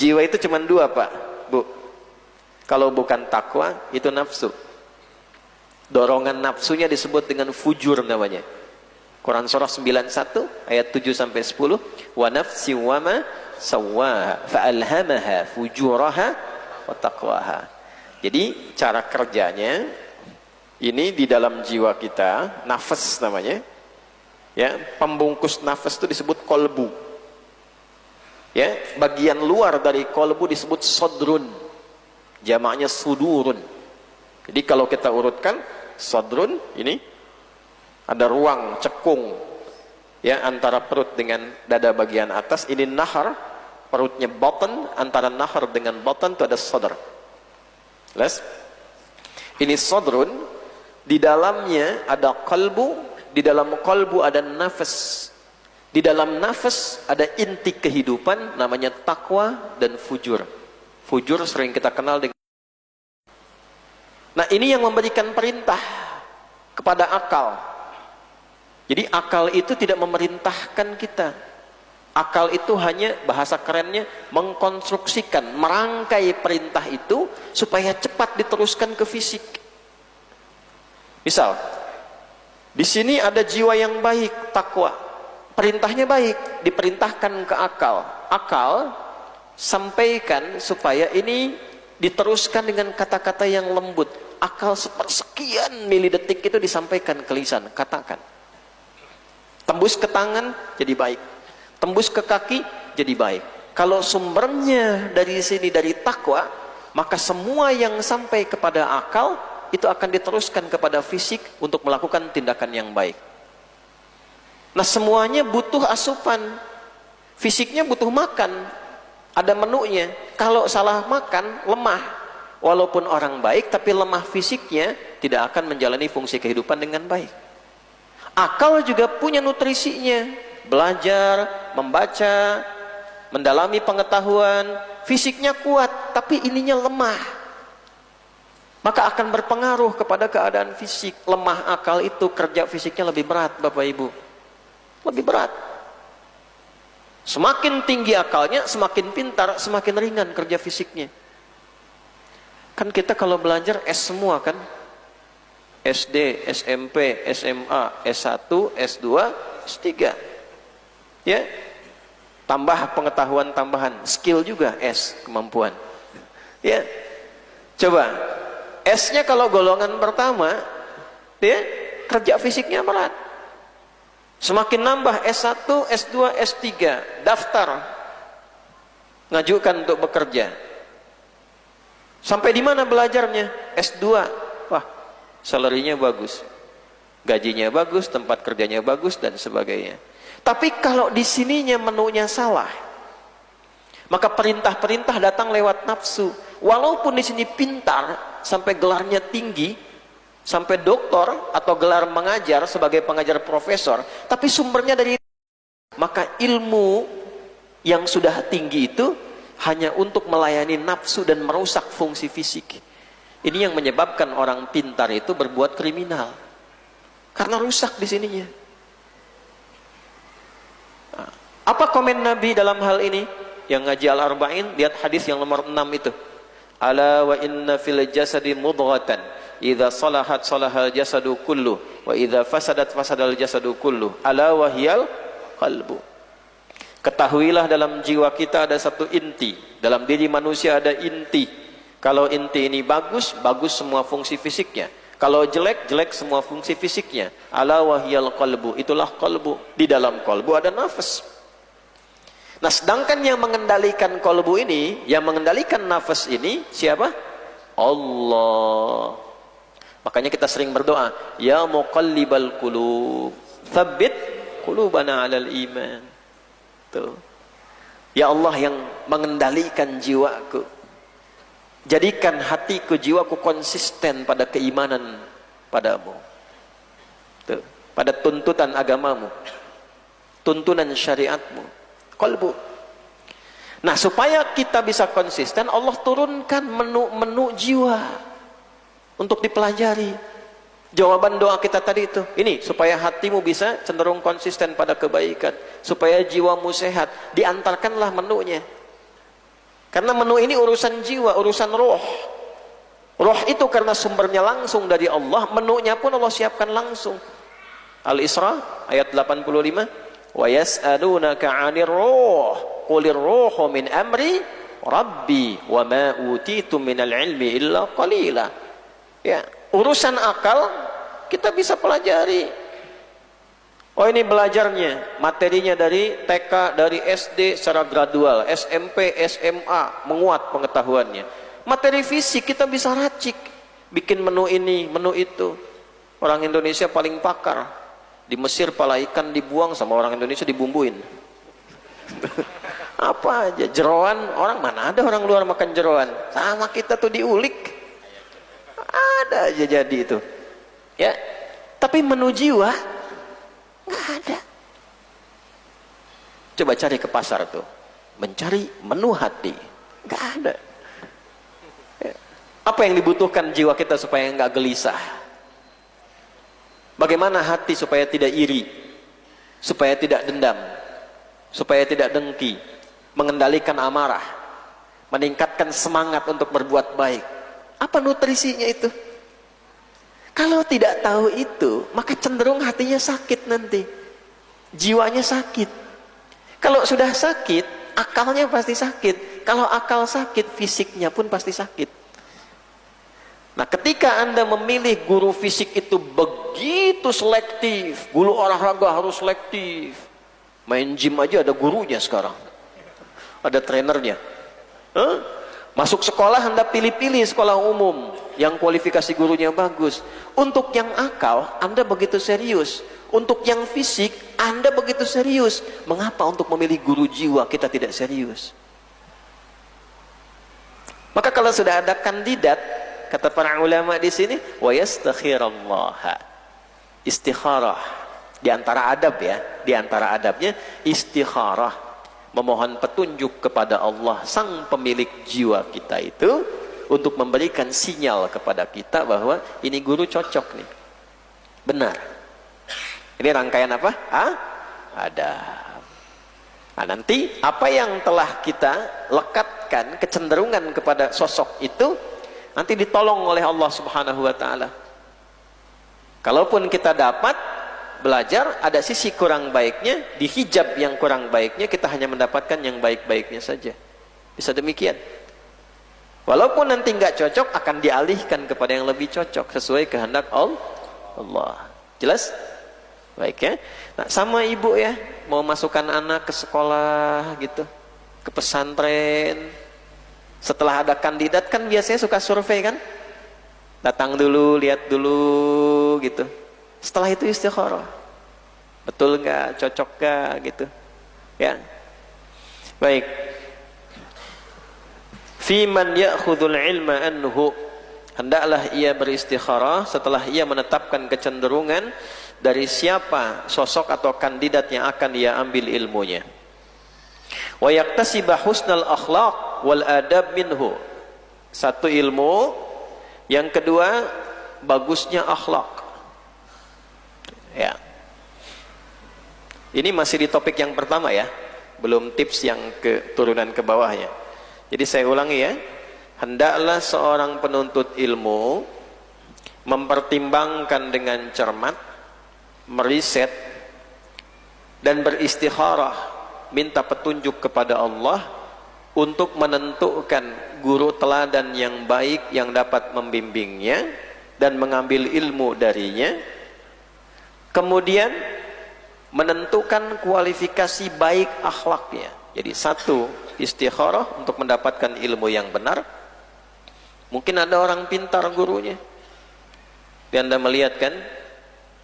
Jiwa itu cuma dua, Pak, Bu. Kalau bukan takwa, itu nafsu. Dorongan nafsunya disebut dengan fujur namanya. Quran surah 91 ayat 7-10. Wa nafsi wa ma sawwaha fa'alhamaha fujuraha wa taqwaha. Jadi cara kerjanya ini di dalam jiwa kita, nafas namanya. Ya, pembungkus nafas itu disebut kolbu. Ya, bagian luar dari kolbu disebut sodrun. Jamaknya sudurun. Jadi kalau kita urutkan sodrun ini ada ruang cekung ya antara perut dengan dada bagian atas. Ini nahar, perutnya bottom, antara nahar dengan bottom itu ada sodr. Jelas? Ini sodrun, di dalamnya ada kalbu, di dalam kalbu ada nafas. Di dalam nafas ada inti kehidupan namanya takwa dan fujur. Fujur sering kita kenal dengan. Nah, ini yang memberikan perintah kepada akal. Jadi akal itu tidak memerintahkan kita. Akal itu hanya, bahasa kerennya, mengkonstruksikan, merangkai perintah itu supaya cepat diteruskan ke fisik. Misal, di sini ada jiwa yang baik, takwa. Perintahnya baik, diperintahkan ke akal. Akal sampaikan supaya ini diteruskan dengan kata-kata yang lembut. Akal sepersekian milidetik itu disampaikan ke lisan, katakan. Tembus ke tangan jadi baik, tembus ke kaki jadi baik. Kalau sumbernya dari sini, dari takwa, maka semua yang sampai kepada akal itu akan diteruskan kepada fisik untuk melakukan tindakan yang baik. Nah, semuanya butuh asupan. Fisiknya butuh makan, ada menunya. Kalau salah makan, lemah. Walaupun orang baik, tapi lemah fisiknya, tidak akan menjalani fungsi kehidupan dengan baik. Akal juga punya nutrisinya. Belajar, membaca, mendalami pengetahuan. Fisiknya kuat, tapi ininya lemah. Maka akan berpengaruh kepada keadaan fisik. Lemah akal itu, kerja fisiknya lebih berat, Bapak Ibu. Lebih berat. Semakin tinggi akalnya, semakin pintar, semakin ringan kerja fisiknya. Kan kita kalau belajar S semua kan, SD, SMP, SMA, S1, S2, S3, ya, tambah pengetahuan tambahan, skill juga S, kemampuan, ya. Coba S-nya kalau golongan pertama, ya, kerja fisiknya berat. Semakin nambah S1, S2, S3, daftar, ngajukan untuk bekerja. Sampai di mana belajarnya? S2. Wah, salarinya bagus, gajinya bagus, tempat kerjanya bagus, dan sebagainya. Tapi kalau di sininya menunya salah, maka perintah-perintah datang lewat nafsu. Walaupun di sini pintar, sampai gelarnya tinggi, sampai doktor atau gelar mengajar sebagai pengajar profesor, tapi sumbernya dari, maka ilmu yang sudah tinggi itu hanya untuk melayani nafsu dan merusak fungsi fisik. Ini yang menyebabkan orang pintar itu berbuat kriminal, karena rusak di sininya. Apa komen Nabi dalam hal ini? Yang ngaji Al-Arba'in, lihat hadis yang nomor 6 itu. Ala wa inna fil jasadi mudghatan, idza salahat salahal jasadu kullu, wa idza fasadat fasadal jasadu kullu. Ala wahyal qalbu. Ketahuilah dalam jiwa kita ada satu inti. Dalam diri manusia ada inti. Kalau inti ini bagus, bagus semua fungsi fisiknya. Kalau jelek, jelek semua fungsi fisiknya. Ala wahyal qalbu. Itulah qalbu. Di dalam qalbu ada nafas. Nah, sedangkan yang mengendalikan qalbu ini, yang mengendalikan nafas ini, siapa? Allah. Makanya kita sering berdoa, ya muqallibal qulub, tsabbit qulubana 'alal iman. Tuh. Ya Allah yang mengendalikan jiwaku, jadikan hatiku, jiwaku konsisten pada keimanan padamu. Tuh. Pada tuntutan agamamu, tuntunan syariatmu, qalbu. Nah, supaya kita bisa konsisten, Allah turunkan menu-menu jiwa untuk dipelajari. Jawaban doa kita tadi itu, ini supaya hatimu bisa cenderung konsisten pada kebaikan, supaya jiwamu sehat, diantarkanlah menunya. Karena menu ini urusan jiwa, urusan roh. Roh itu karena sumbernya langsung dari Allah, menunya pun Allah siapkan langsung. Al-Isra ayat 85, wa yas'alunaka 'anir ruh qulir ruhu min amri rabbi wa ma utitu minal ilmi illa qalila. Ya, urusan akal kita bisa pelajari. Oh, ini belajarnya, materinya dari TK, dari SD secara gradual, SMP, SMA, menguat pengetahuannya. Materi fisik kita bisa racik, bikin menu ini, menu itu. Orang Indonesia paling pakar. Di Mesir pala ikan dibuang, sama orang Indonesia dibumbuin. Apa aja, jeroan, orang mana ada orang luar makan jeroan. Sama kita tuh diulik. Ada aja jadi itu. Ya, tapi menu jiwa nggak ada. Coba cari ke pasar tuh, mencari menu hati, nggak ada. Apa yang dibutuhkan jiwa kita supaya nggak gelisah? Bagaimana hati supaya tidak iri, supaya tidak dendam, supaya tidak dengki, mengendalikan amarah, meningkatkan semangat untuk berbuat baik? Apa nutrisinya itu? Kalau tidak tahu itu, maka cenderung hatinya sakit nanti. Jiwanya sakit. Kalau sudah sakit, akalnya pasti sakit. Kalau akal sakit, fisiknya pun pasti sakit. Nah, ketika Anda memilih guru fisik itu begitu selektif, guru olahraga harus selektif. Main gym aja ada gurunya sekarang. Ada trenernya. Masuk sekolah Anda pilih-pilih sekolah umum yang kualifikasi gurunya bagus. Untuk yang akal Anda begitu serius, untuk yang fisik Anda begitu serius. Mengapa untuk memilih guru jiwa kita tidak serius? Maka kalau sudah ada kandidat, kata para ulama di sini, wa yastakhirallaha, istikharah. Di antara adab ya, di antara adabnya istikharah, memohon petunjuk kepada Allah sang pemilik jiwa kita itu, untuk memberikan sinyal kepada kita bahwa ini guru cocok nih, benar. Ini rangkaian apa? Adab. Nah, nanti apa yang telah kita lekatkan kecenderungan kepada sosok itu nanti ditolong oleh Allah Subhanahu wa taala. Kalaupun kita dapat belajar ada sisi kurang baiknya, dihijab yang kurang baiknya, kita hanya mendapatkan yang baik-baiknya saja. Bisa demikian. Walaupun nanti nggak cocok, akan dialihkan kepada yang lebih cocok sesuai kehendak Allah. Jelas? Baik ya. Nah, sama ibu ya, mau masukkan anak ke sekolah gitu, ke pesantren. Setelah ada kandidat kan biasanya suka survei kan? Datang dulu, lihat dulu gitu. Setelah itu istikharah. Betul nggak? Cocok nggak gitu? Ya. Baik. Fi man ya'khudhul ilma anhu, hendaklah ia beristikharah setelah ia menetapkan kecenderungan dari siapa sosok atau kandidat yang akan ia ambil ilmunya. Wa yaktasiba husnal akhlaq wal adab minhu. Satu ilmu, yang kedua bagusnya akhlak. Ya. Ini masih di topik yang pertama ya, belum tips yang turunan ke bawahnya. Jadi saya ulangi ya, hendaklah seorang penuntut ilmu mempertimbangkan dengan cermat, meriset dan beristikharah, minta petunjuk kepada Allah untuk menentukan guru teladan yang baik yang dapat membimbingnya dan mengambil ilmu darinya. Kemudian menentukan kualifikasi baik akhlaknya. Jadi satu, istikharah untuk mendapatkan ilmu yang benar. Mungkin ada orang pintar gurunya, Anda melihat kan,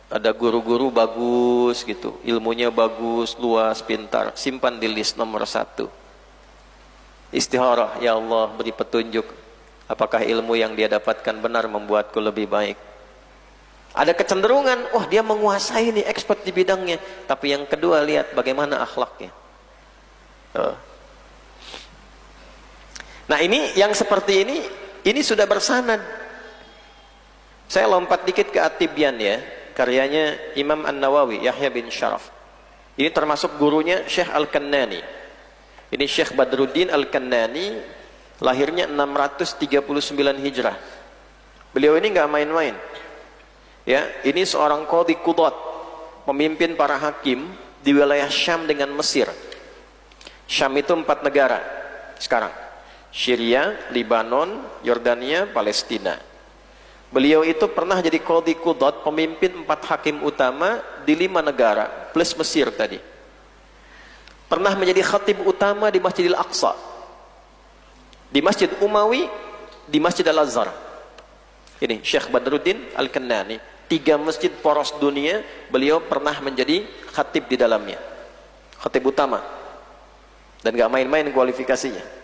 ada guru-guru bagus gitu, ilmunya bagus, luas, pintar, simpan di list nomor 1. Istikharah, ya Allah beri petunjuk, apakah ilmu yang dia dapatkan benar membuatku lebih baik. Ada kecenderungan, oh dia menguasai nih, expert di bidangnya. Tapi yang kedua, lihat bagaimana akhlaknya. Nah ini yang seperti ini sudah bersanad. Saya lompat dikit ke At-Tibyan ya, karyanya Imam An-Nawawi, Yahya bin Sharaf. Ini termasuk gurunya Syekh Al-Kannani. Ini Syekh Badruddin Al-Kannani, Lahirnya 639 Hijrah. Beliau ini nggak main-main. Ya, ini seorang qadhi qudat, pemimpin para hakim di wilayah Syam dengan Mesir. Syam itu 4 negara sekarang: Syria, Libanon, Yordania, Palestina. Beliau itu pernah jadi qadhi qudat, pemimpin 4 hakim utama di 5 negara plus Mesir tadi. Pernah menjadi khatib utama di Masjidil Aqsa, di Masjid Umawi, di Masjid Al-Azhar. Ini Syekh Badruddin Al-Kanani. 3 masjid poros dunia beliau pernah menjadi khatib di dalamnya, khatib utama, dan gak main-main kualifikasinya.